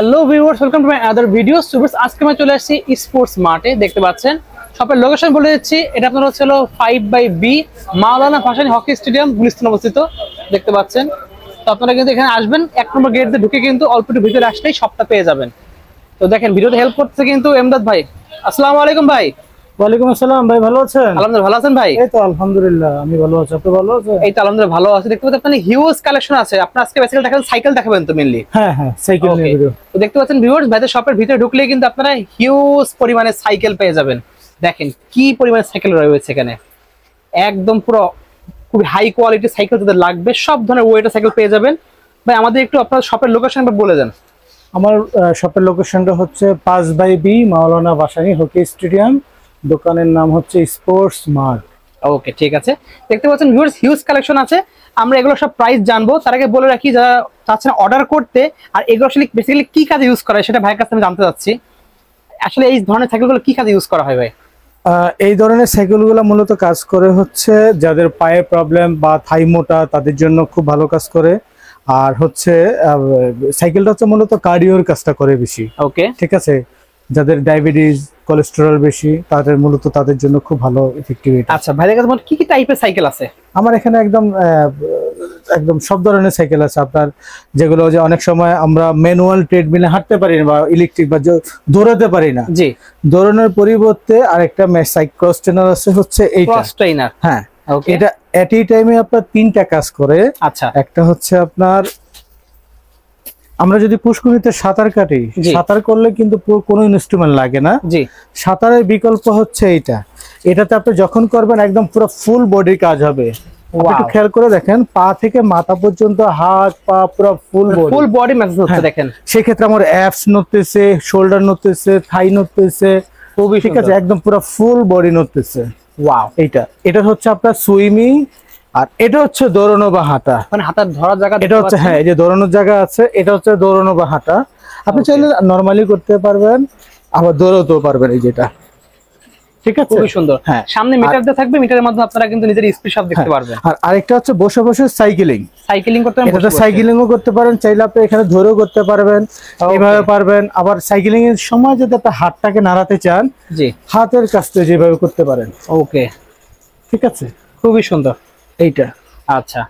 Hello viewers, welcome to my other video. সুপারস আজকে আমি চলে আসছি স্পোর্টস মার্টে। দেখতে পাচ্ছেন শপের লোকেশন বলে দিচ্ছি। এটা আপনার হচ্ছে 5/B Maulana Bhasani hockey stadium, Gulistan অবস্থিত। দেখতে পাচ্ছেন। তো আপনারা কিন্তু এখানে আসবেন, 1 নম্বর গেট দিয়ে ঢুকে কিন্তু অল্প একটু ভিতরে আসলেই শপটা পেয়ে যাবেন। তো দেখেন ভিডিওতে হেল্প করতেছে কিন্তু এমদাদ ভাই। আসসালামু আলাইকুম ভাই। ওয়ালাইকুম আসসালাম ভাই, ভালো আছেন? আলহামদুলিল্লাহ, ভালো আছেন ভাই? এই তো আলহামদুলিল্লাহ আমি ভালো আছি, আপনি ভালো আছেন? এই তো আলহামদুলিল্লাহ ভালো আছি। দেখতে পাচ্ছেন আপনি হিউজ কালেকশন আছে। আপনার আজকে বেসিক্যালি দেখাবেন সাইকেল দেখাবেন তো মেইনলি। হ্যাঁ হ্যাঁ, সাইকেল নিয়ে ভিডিও। তো দেখতে পাচ্ছেন ভিউয়ার্স, ভাইদের শপের ভিতরে ঢুকলে কিন্তু আপনারা হিউজ পরিমাণে সাইকেল পেয়ে যাবেন। দেখেন কি পরিমাণে সাইকেল রয়েছে এখানে, একদম পুরো খুব হাই কোয়ালিটি সাইকেল যাদের লাগবে সব ধরনের ওয়েটের সাইকেল পেয়ে যাবেন। ভাই আমাদের একটু আপনার শপের লোকেশন বলে দেন। আমার শপের লোকেশনটা হচ্ছে 5/B Maulana Bhasani hockey stadium. দোকানের নাম হচ্ছে স্পোর্টস মার্ট। ওকে, ঠিক আছে। দেখতে পাচ্ছেন ভিউয়ার্স, হিউজ কালেকশন আছে। আমরা এগুলো সব প্রাইস জানবো, তার আগে বলে রাখি যারা চাচ্ছেন অর্ডার করতে আর এগুলো আসলে বেসিক্যালি কি কাজে ইউজ করা হয় সেটা ভাইয়ের কাছে আমি জানতে চাচ্ছি। আসলে এই ধরনের সাইকেলগুলো কি কাজে ইউজ করা হয় ভাই? এই ধরনের সাইকেলগুলো মূলত কাজ করে হচ্ছে যাদের পায়ে প্রবলেম বা থাই মোটা তাদের জন্য খুব ভালো কাজ করে। আর হচ্ছে সাইকেলটা হচ্ছে মূলত কার্ডিওর কাজটা করে বেশি। ওকে, ঠিক আছে, যাদের ডায়াবেটিস কোলেস্টেরল বেশি তাদের জন্য খুব ভালো ইফেক্টিভ। আচ্ছা ভাইদের কাছে কি কি টাইপের সাইকেল আছে? আমার এখানে একদম সব ধরনের সাইকেল আছে আপনার, যেগুলো যে অনেক সময় আমরা ম্যানুয়াল ট্রেডমিলে হাঁটতে পারি না বা ইলেকট্রিক বা দৌড়াতে পারি না, জি, দৌড়ানোর পরিবর্তে আরেকটা ক্রস ট্রেনার আছে, হচ্ছে এইটা ক্রস ট্রেনার। হ্যাঁ, ওকে, এটা এট এই টাইমে আপনার 3টা কাজ করে। আচ্ছা, একটা হচ্ছে আপনার আমরা যদি পুষ্করিতে সাঁতার কাটি, সাঁতার করলে কিন্তু কোনো ইনস্ট্রুমেন্ট লাগে না। জি, সাঁতারের বিকল্প হচ্ছে এটাতে আপনি যখন করবেন একদম পুরো ফুল বডির কাজ হবে। একটু খেয়াল করে দেখেন, পা থেকে মাথা পর্যন্ত, হাত পা পুরো ফুল বডি ম্যাসেজ হচ্ছে। দেখেন সেই ক্ষেত্রে আমার অ্যাপস নড়তেছে, শোল্ডার নড়তেছে, থাই নড়তেছে, ঠিক আছে, একদম পুরো ফুল বডি নড়তেছে। ওয়াও, এটা হচ্ছে আপনার সুইমিং, আর এটা হচ্ছে দৌড়ানো বা হাঁটা, মানে হাতার ধরার জায়গা। এটা হচ্ছে হ্যাঁ, এই যে দৌড়ানোর জায়গা আছে, এটা হচ্ছে দৌড়ানো বা হাঁটা। আপনি চাইলে নরমালি করতে পারবেন, আবার দৌড়াতেও পারবেন। এই যেটা ঠিক আছে, খুবই সুন্দর। হ্যাঁ, সামনে মিটার দিয়ে থাকবে, মিটারের মাধ্যমে আপনারা কিন্তু নিজের স্পিড সব দেখতে পারবেন। আর আরেকটা হচ্ছে বসে বসে সাইকেলিং করতে পারেন। এটা সাইকেলিংও করতে পারেন, চাইলে আপনি এখানে ধরেও করতে পারবেন, এইভাবে পারবেন। আবার সাইকেলিং এর সময় যদি আপনি হাতটাকে নাড়াতে চান, জি, হাতের কাজটা যেভাবে করতে পারেন। ওকে, ঠিক আছে, খুবই সুন্দর এইটা। আচ্ছা,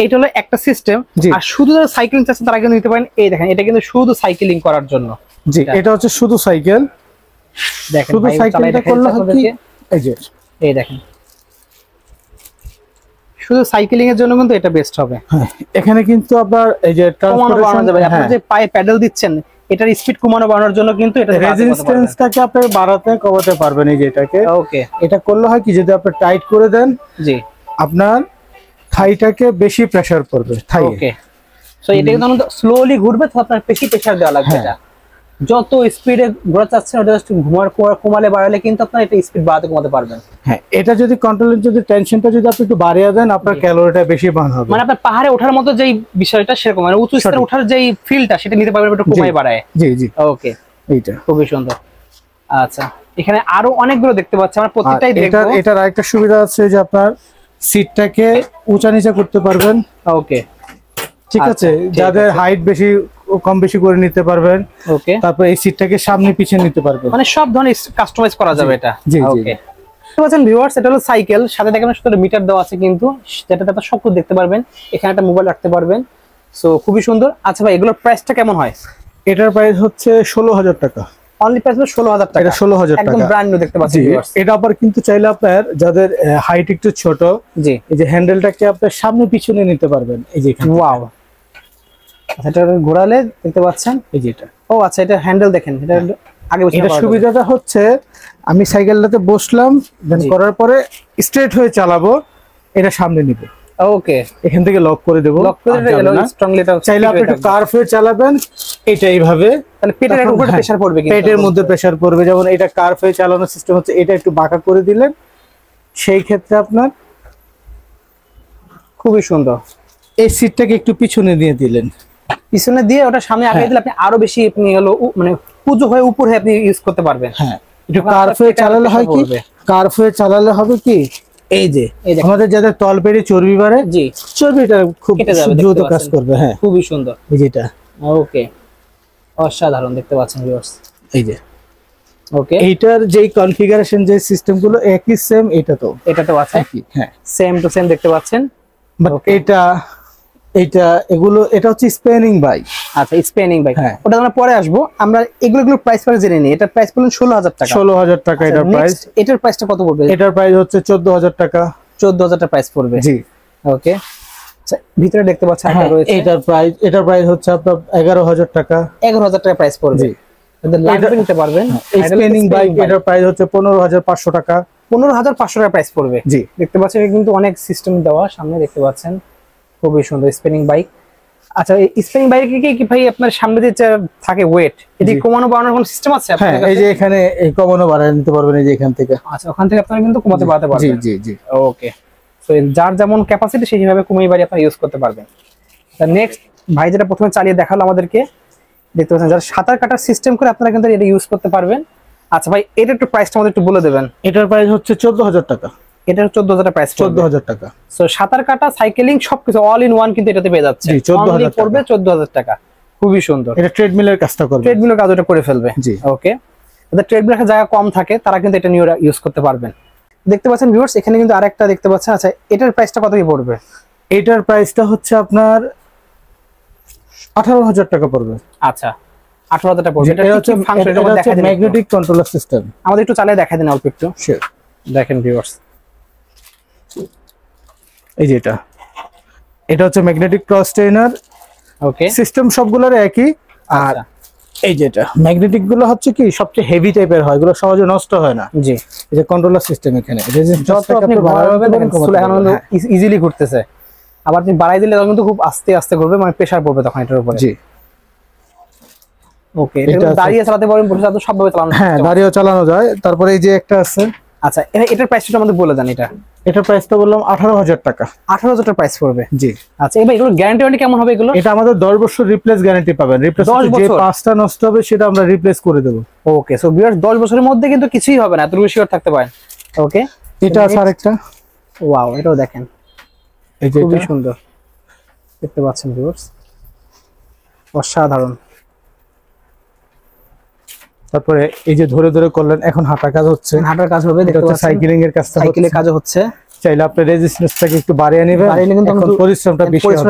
এইটা হলো একটা সিস্টেম। আর শুধু যারা সাইক্লিং চাচ্ছেন তারা কিন্তু নিতে পারেন। এই দেখেন, এটা কিন্তু শুধু সাইক্লিং করার জন্য। জি, এটা হচ্ছে শুধু সাইকেল। দেখেন শুধু সাইকেলটা করলে কি, এই দেখেন, শুধু সাইক্লিং এর জন্য কিন্তু এটা বেস্ট হবে। এখানে কিন্তু আপনার এই যে ট্রান্সপোর্টেশন যাবে, আপনি যে পায়ে প্যাডেল দিচ্ছেন, এটার স্পিড কমানো বাড়ানোর জন্য কিন্তু এটা রেজিস্ট্যান্সটাকে আপনি বাড়াতে কমাতে পারবেন। এই যে এটাকে, ওকে, এটা করলে হয় কি, যদি আপনি টাইট করে দেন, জি, আপনার থাইটাকে বেশি প্রেসার পড়বে থাই। ওকে, সো এটা যখন স্লোলি ঘুরবে তখন আপনার বেশি প্রেসার দেওয়া লাগবে। এটা যত স্পিডে ঘোরা চাচ্ছেন ওটা জাস্ট কমালে বাড়ালে কিন্তু আপনার এটা স্পিড বাড়াতে কমাতে পারবেন। হ্যাঁ, এটা যদি কন্ট্রোলের যদি টেনশনটা যদি আপনি একটু বাড়িয়ে দেন, আপনার ক্যালোরিটা বেশি বার্ন হবে। মানে আপনার পাহাড়ে ওঠার মতো যেই বিষয়টা সেরকম, মানে উঁচু স্তরে ওঠার যেই ফিলটা সেটা নিতে পারবেন, একটু কমায় বাড়ায়। জি জি, ওকে, এইটা খুবই সুন্দর। আচ্ছা, এখানে আরো অনেকগুলো দেখতে পাচ্ছি, আমরা প্রত্যেকটাই দেখব। এটার আরেকটা সুবিধা আছে যে আপনার সিটটাকে উঁচা নিচা করতে পারবেন। ওকে, ঠিক আছে, যাদের হাইট বেশি কম বেশি করে নিতে পারবেন। ওকে, তারপর এই সিটটাকে সামনে পিছনে নিতে পারবেন, মানে সব ধরনের কাস্টমাইজ করা যাবে এটা। জি জি, ওকে। বুঝছেন ভিউয়ার্স, এটা হলো সাইকেল, সাথে দেখেন সুন্দর মিটার দেওয়া আছে কিন্তু, যেটাতে আপনারা সব কিছু দেখতে পারবেন। এখানে একটা মোবাইল রাখতে পারবেন। সো খুবই সুন্দর। আচ্ছা ভাই, এগুলোর প্রাইসটা কেমন হয়? এটার প্রাইস হচ্ছে 16,000 টাকা। অনলি প্রাইস হলো 16,000 টাকা। এটা 16,000 টাকা, একদম ব্র্যান্ড নিউ দেখতে পাচ্ছেন ভিউয়ার্স। এটা আবার কিন্তু চাইলে আপনার যাদের হাইট একটু ছোট, জি, এই যে হ্যান্ডেলটাকে আপনি সামনে পিছনে নিতে পারবেন। এই যে ওয়াও, এটা ঘোরালে দেখতে পাচ্ছেন, এই যে এটা। ও আচ্ছা, এটা হ্যান্ডেল দেখেন, এটা আগে এটা সুবিধাটা হচ্ছে আমি সাইকেলটাতে বসলাম, দেন করার পরে স্ট্রেট হয়ে চালাবো, এটা সামনে নিব। ওকে, এখান থেকে লক করে দেব, লক করে দিলে স্ট্রংলি এটা চাইলে আপনি একটু কার্ভ হয়ে চালাবেন। এটা এইভাবে, তাহলে পেটের উপরে প্রেসার পড়বে, কিন্তু পেটের মধ্যে প্রেসার পড়বে। যেমন এটা কার্ভ হয়ে চালানোর সিস্টেম হচ্ছে, এটা একটু বাঁকা করে দিলেন, সেই ক্ষেত্রে আপনার খুবই সুন্দর। এই সিটটাকে একটু পিছনে দিয়ে দিলেন, পিছনে দিয়ে ওটা সামনে আগে দিলে আপনি আরো বেশি আপনি হলো মানে উঁচু হয়ে উপর হয়ে আপনি ইউজ করতে পারবেন। হ্যাঁ, একটু কার্ভ হয়ে চালালে হয় কি, কার্ভ হয়ে চালালে হবে কি, এই যে আমাদের যাদের তলপেটে চর্বি বাড়ে, জি, চর্বিটা খুব দ্রুত কাজ করবে। হ্যাঁ, খুবই সুন্দর এই যেটা। ওকে, অসাধারণ দেখতে পাচ্ছেন ভিউয়ার্স। এই যে ওকে, এইটার যে কনফিগারেশন যে সিস্টেম গুলো একই সেম, এটাতেও আছে। হ্যাঁ, সেম টু সেম দেখতে পাচ্ছেন। বাট এটা হচ্ছে স্পেনিং বাইক। আচ্ছা, স্পেনিং বাইক, হ্যাঁ, ওটা আমরা পরে আসবো। আমরা এগুলো প্রাইস পরে জেনে নিই। এটার প্রাইস বলুন 16,000 টাকা। 16,000 টাকা এটার প্রাইস। এটার প্রাইসটা কত পড়বে? এটার প্রাইস হচ্ছে 14,000 টাকা। 14,000 টাকা প্রাইস পড়বে। জি, ওকে। আচ্ছা, ভিতরে দেখতে পাচ্ছেন একটা রয়েছে। এটার প্রাইস হচ্ছে আপনার 11,000 টাকা। 11,000 টাকা প্রাইস পড়বে। জি, এটা লাগবে নিতে পারবেন। স্পেনিং বাইক এটার প্রাইস হচ্ছে 15,500 টাকা। 15,500 টাকা প্রাইস পড়বে। জি, দেখতে পাচ্ছেন এটা কিন্তু অনেক সিস্টেম দেওয়া, সামনে দেখতে পাচ্ছেন খুবই সুন্দর স্পিনিং বাইক। আচ্ছা, এই স্পিনিং বাইকে কি ভাই আপনার সামনে যে থাকে ওয়েট, এটি কমানো বাড়ানোর কোনো সিস্টেম আছে আপনাদের হ্যাঁ, কাছে? এই যে এখানে এই কমানো বাড়ায় নিতে পারবেন, এই যে এখান থেকে। আচ্ছা, ওখান থেকে আপনারা কিন্তু কমাতে বাড়াতে পারবেন। জি জি জি, ওকে। সো যার যেমন ক্যাপাসিটি সেইভাবে কমিয়ে বাড়িয়ে আপনারা ইউজ করতে পারবেন। নেক্সট ভাই যেটা প্রথমে চালিয়ে দেখালো আমাদেরকে, দেখতে পাচ্ছেন যারা সাঁতার কাটার সিস্টেম করে আপনারা কিন্তু এটা ইউজ করতে পারবেন। আচ্ছা ভাই, এটা একটু প্রাইসটা আমাদের একটু বলে দেবেন। এটার প্রাইস হচ্ছে 14,000 টাকা। এটার 14,000 টাকা প্রাইস। 14,000 টাকা। সো সাঁতার কাটা, সাইকেলিং সবকিছু অল ইন ওয়ান কিন্তু এটাতে পেয়ে যাচ্ছে। জি, 14,000 পড়বে 14,000 টাকা। খুবই সুন্দর। এটা ট্রেডমিলের কাজটা করবে। ট্রেডমিলের কাজ ওটা করে ফেলবে। জি, ওকে। যাদের ট্রেডমিলের জায়গা কম থাকে তারা কিন্তু এটা নিয়ে ইউজ করতে পারবেন। দেখতে পাচ্ছেন ভিউয়ার্স, এখানে কিন্তু আরেকটা দেখতে পাচ্ছেন। আচ্ছা, এটার প্রাইসটা কত কি পড়বে? এটার প্রাইসটা হচ্ছে আপনার 18,000 টাকা পড়বে। আচ্ছা, 18,000 টাকা পড়বে। এটা হচ্ছে ম্যাগনেটিক কন্ট্রোলার সিস্টেম। আমাদের একটু চালিয়ে দেখাই দিন অল্প একটু। শিওর। দেখেন ভিউয়ার্স, এই যে এটা হচ্ছে ম্যাগনেটিক ক্রস ট্রেনার। ওকে, সিস্টেম সবগুলোর একই। আর এই যেটা ম্যাগনেটিক গুলো হচ্ছে কি সবচেয়ে হেভি টাইপের হয়, এগুলো সহজে নষ্ট হয় না। জি, এই যে কন্ট্রোলার সিস্টেম, এখানে যত আপনি বাড়াবেন দেখেন স্লো এখন ইজিলি ঘুরতেছে। আবার আপনি বাড়াই দিলে তখন কিন্তু খুব আস্তে আস্তে ঘুরবে, মানে প্রেসার পড়বে তখন এটার উপরে। জি, ওকে। এটা দাঁড়িয়ে চালাতে পারবেন, বসে চালাতে সবভাবে চালানো। হ্যাঁ, দাঁড়িয়েও চালানো যায়। তারপরে এই যে একটা আছে। আচ্ছা, এটার প্রাইসটা আমাদের বলে দেন। এটার প্রাইসটা বললাম 18,000 টাকা। 18,000 টাকা প্রাইস পড়বে। জি। আচ্ছা, এবার এগুলো গ্যারান্টি ওয়ারেন্টি কেমন হবে এগুলো? এটা আমাদের 10 বছর রিপ্লেস গ্যারান্টি পাবেন। রিপ্লেস যে পাঁচটা নষ্ট হবে সেটা আমরা রিপ্লেস করে দেব। ওকে। সো ভিউয়ার্স, 10 বছরের মধ্যে কিন্তু কিছুই হবে না, এত বেশি শিওর থাকতে পারেন। ওকে। এটা আছে আরেকটা। ওয়াও, এটাও দেখেন, এই যে খুবই সুন্দর দেখতে পাচ্ছেন ভিউয়ার্স, অসাধারণ। তারপরে এই যে ধরে ধরে করলেন, এখন হাঁটার কাজ হচ্ছে। হাঁটার কাজ হবে, দেখতে পাচ্ছেন সাইক্লিং এর কাজটা, সাইকেলের কাজও হচ্ছে। চাইলে আপনি রেজিস্ট্যান্সটাকে একটু বাড়িয়ে নেবেন, বাড়িয়ে নিলে কিন্তু পরিশ্রমটা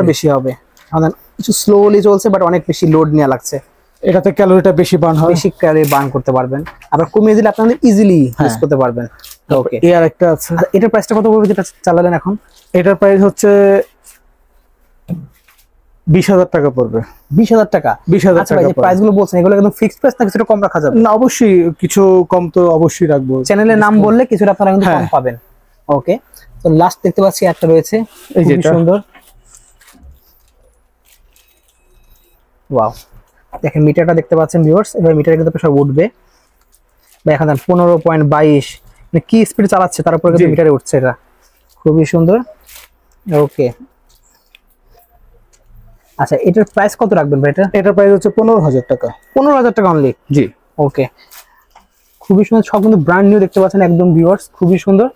বেশি হবে। আমাদের কিছু স্লোলি চলছে, বাট অনেক বেশি লোড নেওয়া লাগছে। এটাতে ক্যালোরিটা বেশি বার্ন হয়, বেশি ক্যালোরি বার্ন করতে পারবেন। আবার কমিয়ে দিলে আপনাদের ইজিলি ইউজ করতে পারবেন। ওকে। এই আরেকটা আছে। এটার প্রাইসটা কত পড়বে যেটা চালালেন এখন? এটার প্রাইস হচ্ছে 20,000 টাকা পড়বে। 20,000 টাকা। 20,000 আচ্ছা, টাকা। এই প্রাইসগুলো বলছেন, এগুলো একদম ফিক্সড প্রাইস না কিছুটা কম রাখা যাবে? না, অবশ্যই কিছু কম তো অবশ্যই রাখবো। চ্যানেলের নাম বললে কিছুটা আপনারা কিন্তু কম পাবেন। ওকে। তো লাস্ট দেখতে পাচ্ছি একটা রয়েছে, এই যে সুন্দর। ওয়াও, দেখেন মিটারটা দেখতে পাচ্ছেন ভিউয়ার্স। এবার মিটারে কিন্তু সব উঠবে। দেখেন 15.22, মানে কি স্পিড চালাচ্ছে তার উপরে কিন্তু মিটারে উঠছে। এটা খুবই সুন্দর। ওকে। আচ্ছা, এটার প্রাইস কত রাখবেন ভাই? এটার প্রাইস হচ্ছে 15,000 টাকা। 15,000 টাকা অনলি? জি। ওকে, খুবই সুন্দর। সব কিন্তু ব্র্যান্ড নিউ দেখতে পাচ্ছেন একদম ভিউয়ার্স, খুবই সুন্দর।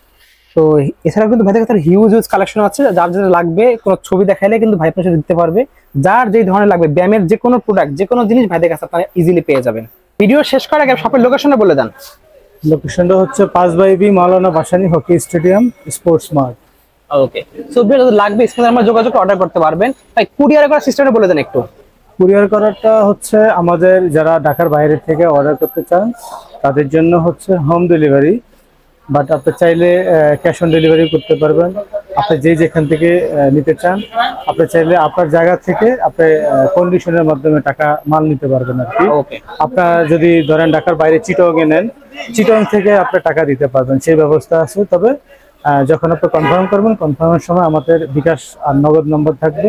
তো এছাড়াও কিন্তু ভাইদের কাছে হিউজ কালেকশন আছে। যার যেটা লাগবে কোনো ছবি দেখাইলে কিন্তু ভাই আপনার সাথে দিতে পারবে। যার যেই ধরনের লাগবে ব্যায়ামের যে কোনো প্রোডাক্ট, যে কোনো জিনিস ভাইদের কাছে আপনারা ইজিলি পেয়ে যাবেন। ভিডিও শেষ করার আগে শপের লোকেশনটা বলে দেন। লোকেশনটা হচ্ছে 5/B Maulana Bhasani hockey stadium, sports mart. Okay. So video লাগবে স্ক্রিনে আমরা যোগাযোগ অর্ডার করতে পারবেন। ভাই কুরিয়ার করার সিস্টেমটা বলে দেন একটু। কুরিয়ার করাটা হচ্ছে আমাদের যারা ঢাকার বাইরে থেকে অর্ডার করতে চান তাদের জন্য হচ্ছে হোম ডেলিভারি, বাট আপনি চাইলে ক্যাশ অন ডেলিভারি করতে পারবেন। আপনি যেখান থেকে নিতে চান, আপনি চাইলে আপনার জায়গা থেকে আপনি কন্ডিশনের মাধ্যমে টাকা মাল নিতে পারবেন আর কি। ওকে। আপনার যদি ধরেন ঢাকার বাইরে চিটগং নেন, চিটগং থেকে আপনি টাকা দিতে পারবেন, সেই ব্যবস্থা আছে। তবে যখন আপনি কনফার্ম করবেন, কনফার্মের সময় আমাদের বিকাশ আর নগদ নম্বর থাকবে,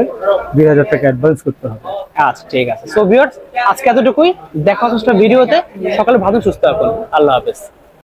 2,000 টাকা অ্যাডভান্স করতে হবে। আচ্ছা, ঠিক আছে। সো ভিউয়ার্স, আজকে এতটুকুই। দেখা হচ্ছে ভিডিওতে। সকালে ভালো সুস্থ থাকুন। আল্লাহ হাফেজ।